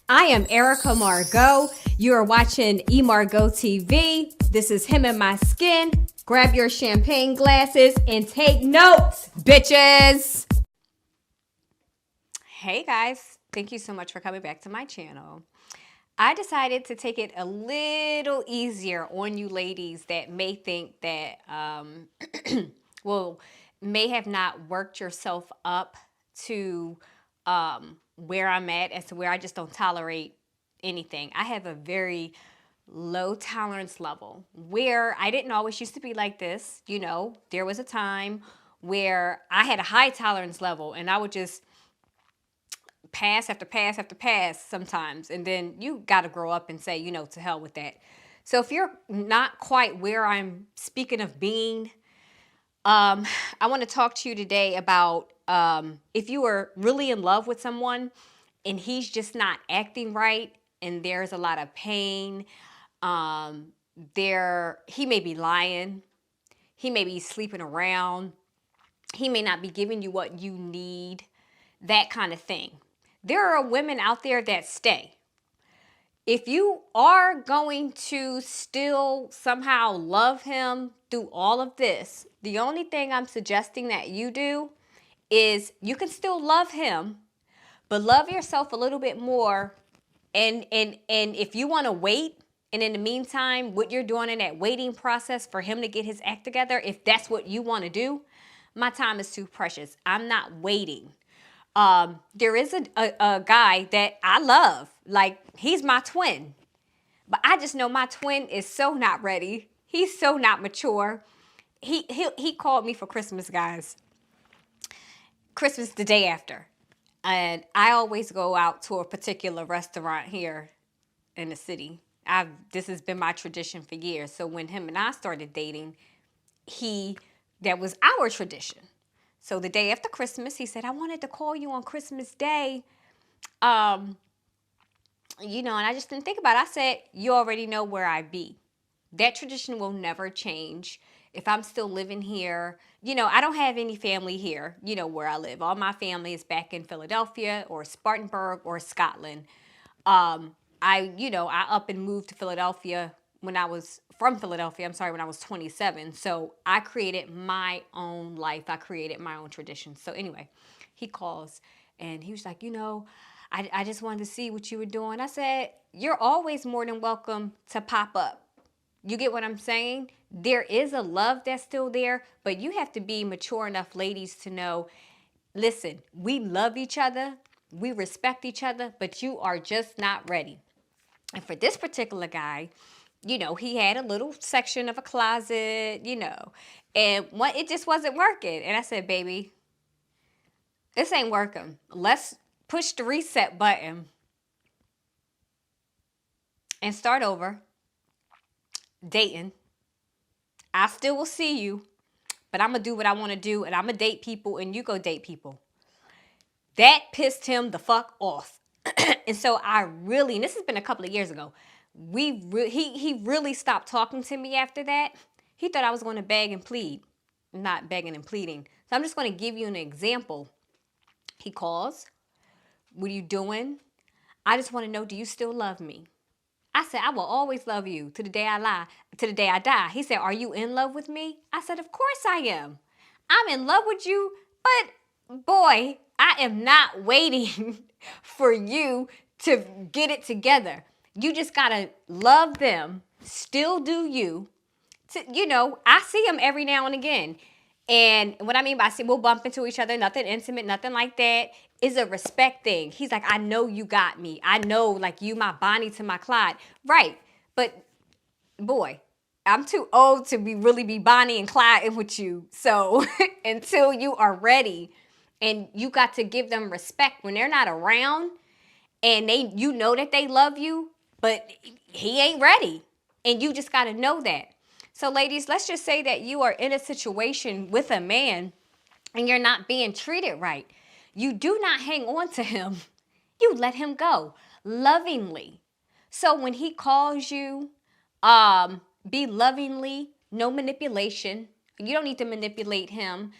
I am Erica Margot. You are watching eMargot TV. This is Him in My Skin. Grab your champagne glasses and take notes, bitches. Hey guys, thank you so much for coming back to my channel. I decided to take it a little easier on you ladies that may think that, well, may have not worked yourself up to where I'm at, as to where I just don't tolerate anything. I have a very low tolerance level where I didn't always used to be like this. You know, there was a time where I had a high tolerance level and I would just pass after pass after pass sometimes. And then you got to grow up and say, you know, to hell with that. So if you're not quite where I'm speaking of being, I want to talk to you today about if you are really in love with someone and he's just not acting right and there's a lot of pain. He may be lying. He may be sleeping around. He may not be giving you what you need, that kind of thing. There are women out there that stay. If you are going to still somehow love him through all of this, the only thing I'm suggesting that you do is you can still love him, but love yourself a little bit more. And if you want to wait, and in the meantime, what you're doing in that waiting process for him to get his act together, if that's what you want to do, my time is too precious. I'm not waiting. There is a guy that I love. Like, he's my twin. But I just know my twin is so not ready. He's so not mature. He called me for Christmas, guys. Christmas the day after. And I always go out to a particular restaurant here in the city. This has been my tradition for years. So when him and I started dating, that was our tradition. So the day after Christmas, he said, I wanted to call you on Christmas Day. And I just didn't think about it. I said, you already know where I be. That tradition will never change. If I'm still living here, I don't have any family here, where I live. All my family is back in Philadelphia or Spartanburg or Scotland. I up and moved to Philadelphia when I was 27. So I created my own life. I created my own tradition. So anyway, he calls and he was like, I just wanted to see what you were doing. I said, you're always more than welcome to pop up. You get what I'm saying? There is a love that's still there, but you have to be mature enough, ladies, to know, listen, we love each other. We respect each other, but you are just not ready. And for this particular guy, he had a little section of a closet, and it just wasn't working. And I said, baby, this ain't working. Let's push the reset button and start over dating. I still will see you, but I'm going to do what I want to do, and I'm going to date people, and you go date people. That pissed him the fuck off. And so and this has been a couple of years ago, he really stopped talking to me after that. He thought I was going to beg and plead. Not begging and pleading. So I'm just going to give you an example. He calls. What are you doing? I just want to know, do you still love me? I said, I will always love you to the day I die. He said, are you in love with me? I said, of course I am. I'm in love with you, but boy, I am not waiting for you to get it together. You just got to love them, still do you. I see him every now and again. And what I mean by we'll bump into each other, nothing intimate, nothing like that. It's a respect thing. He's like, I know you got me. I know, like, you my Bonnie to my Clyde. Right. But, boy, I'm too old to really be Bonnie and Clyde with you. So until you are ready, and you got to give them respect when they're not around, and you know that they love you, but he ain't ready. And you just got to know that. So ladies, let's just say that you are in a situation with a man and you're not being treated right. You do not hang on to him. You let him go lovingly. So when he calls you, be lovingly, no manipulation. You don't need to manipulate him.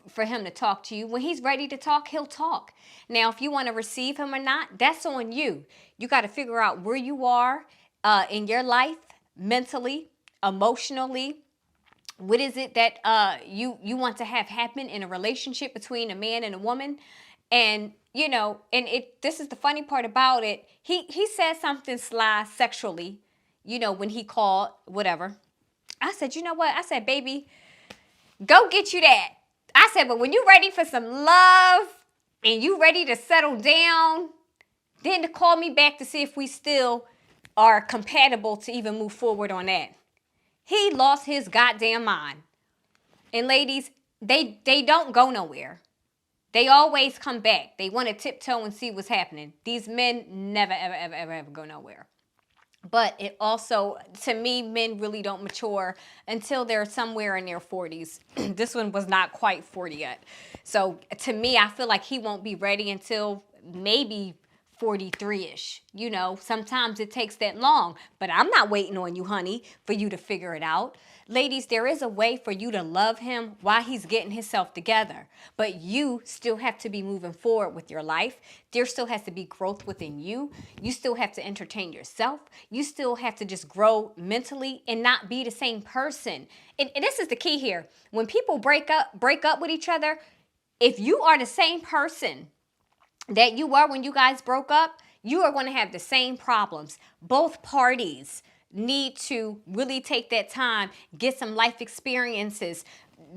for him to talk to you. When he's ready to talk, he'll talk. Now, if you want to receive him or not, that's on you. You got to figure out where you are in your life, mentally, emotionally. What is it that you want to have happen in a relationship between a man and a woman? And this is the funny part about it. He said something sly sexually, when he called, whatever. I said, you know what? I said, baby, go get you that. I said, but when you ready for some love and you ready to settle down, then to call me back to see if we still are compatible to even move forward on that. He lost his goddamn mind. And ladies, they don't go nowhere. They always come back. They want to tiptoe and see what's happening. These men never, ever, ever, ever, ever go nowhere. But it also, to me, men really don't mature until they're somewhere in their 40s. This one was not quite 40 yet. So to me, I feel like he won't be ready until maybe 43-ish. Sometimes it takes that long. But I'm not waiting on you, honey, for you to figure it out. Ladies, there is a way for you to love him while he's getting himself together. But you still have to be moving forward with your life. There still has to be growth within you. You still have to entertain yourself. You still have to just grow mentally and not be the same person. And this is the key here. When people break up with each other, if you are the same person that you were when you guys broke up, you are going to have the same problems. Both parties need to really take that time, get some life experiences,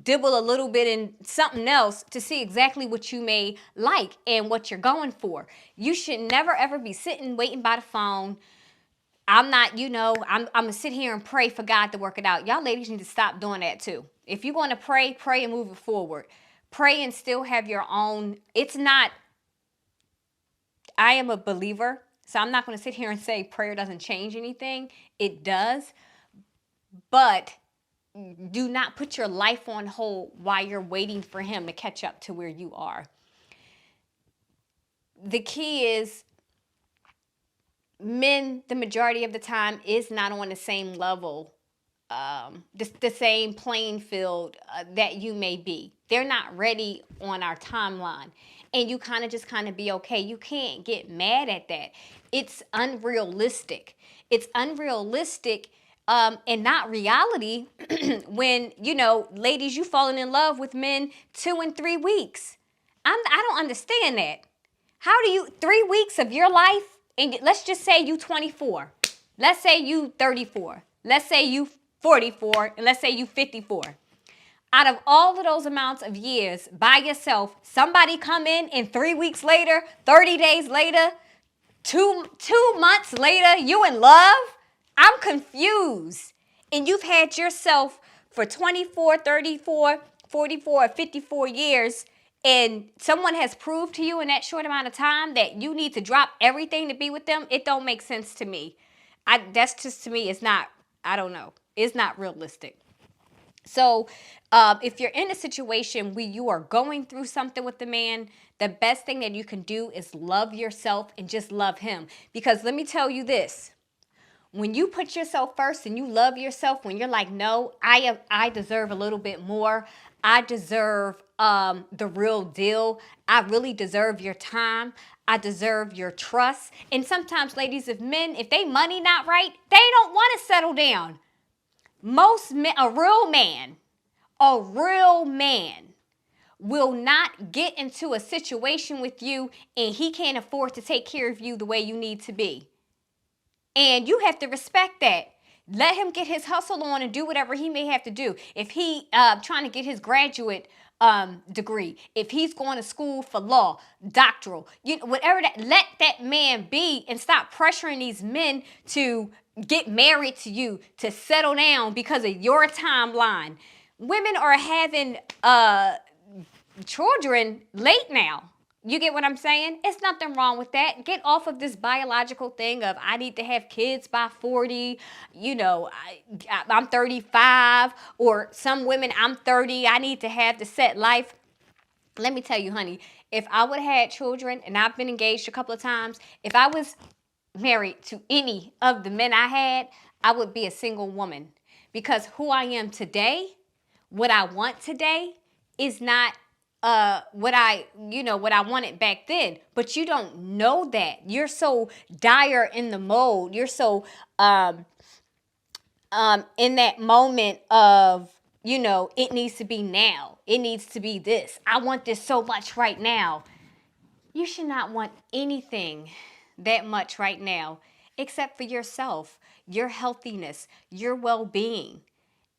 dibble a little bit in something else to see exactly what you may like and what you're going for. You should never ever be sitting waiting by the phone. I'm not, I'm going to sit here and pray for God to work it out. Y'all ladies need to stop doing that too. If you want to pray and move it forward. Pray and still have your own. I am a believer, so I'm not going to sit here and say prayer doesn't change anything. It does. But do not put your life on hold while you're waiting for him to catch up to where you are. The key is men, the majority of the time, is not on the same level, the same playing field that you may be. They're not ready on our timeline. And you kind of be okay. You can't get mad at that. It's unrealistic. It's unrealistic and not reality when, ladies, you falling in love with men 2 and 3 weeks. I don't understand that. How do you, 3 weeks of your life, and let's just say you 24. Let's say you 34. Let's say you 44. And let's say you 54. Out of all of those amounts of years by yourself, somebody come in and 3 weeks later, 30 days later, two months later, you in love? I'm confused. And you've had yourself for 24, 34, 44, or 54 years, and someone has proved to you in that short amount of time that you need to drop everything to be with them. It don't make sense to me. That's just, to me, it's not, I don't know. It's not realistic. So if you're in a situation where you are going through something with the man, the best thing that you can do is love yourself and just love him. Because let me tell you this. When you put yourself first and you love yourself, when you're like, no, I deserve a little bit more. I deserve the real deal. I really deserve your time. I deserve your trust. And sometimes, ladies, if they money not right, they don't want to settle down. Most men, a real man will not get into a situation with you and he can't afford to take care of you the way you need to be. And you have to respect that. Let him get his hustle on and do whatever he may have to do. If he trying to get his graduate degree, if he's going to school for law, doctoral, whatever that, let that man be and stop pressuring these men to get married to you, to settle down because of your timeline. Women are having children late now. You get what I'm saying? It's nothing wrong with that. Get off of this biological thing of I need to have kids by 40. I'm 35. Or some women, I'm 30. I need to have the set life. Let me tell you, honey, if I would have had children, and I've been engaged a couple of times, if I was married to any of the men I had, I would be a single woman. Because who I am today, what I want today, is not what I wanted back then. But you don't know that. You're so dire in the mode. You're so in that moment of, it needs to be now. It needs to be this. I want this so much right now. You should not want anything that much right now except for yourself, your healthiness, your well-being.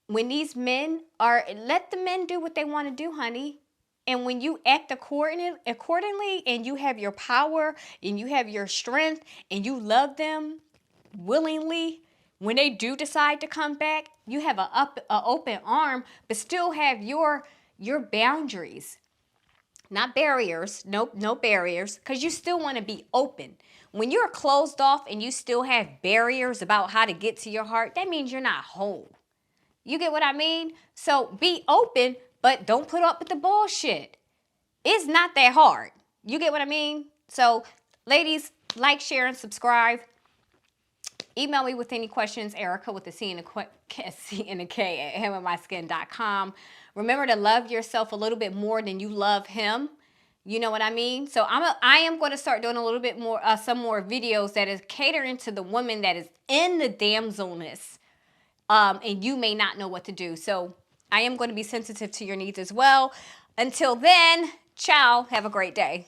When these men let the men do what they want to do, honey. And when you act accordingly and you have your power and you have your strength and you love them willingly, when they do decide to come back, you have a open arm, but still have your boundaries. Not barriers. Nope, no barriers. Because you still want to be open. When you're closed off and you still have barriers about how to get to your heart, that means you're not whole. You get what I mean? So be open, but don't put up with the bullshit. It's not that hard. You get what I mean? So, ladies, like, share, and subscribe. Email me with any questions, Erica with the C and a K at hemandmyskin.com. Remember to love yourself a little bit more than you love him. You know what I mean? So I am going to start doing a little bit more, some more videos that is catering to the woman that is in the damselness. And you may not know what to do. So I am going to be sensitive to your needs as well. Until then, ciao. Have a great day.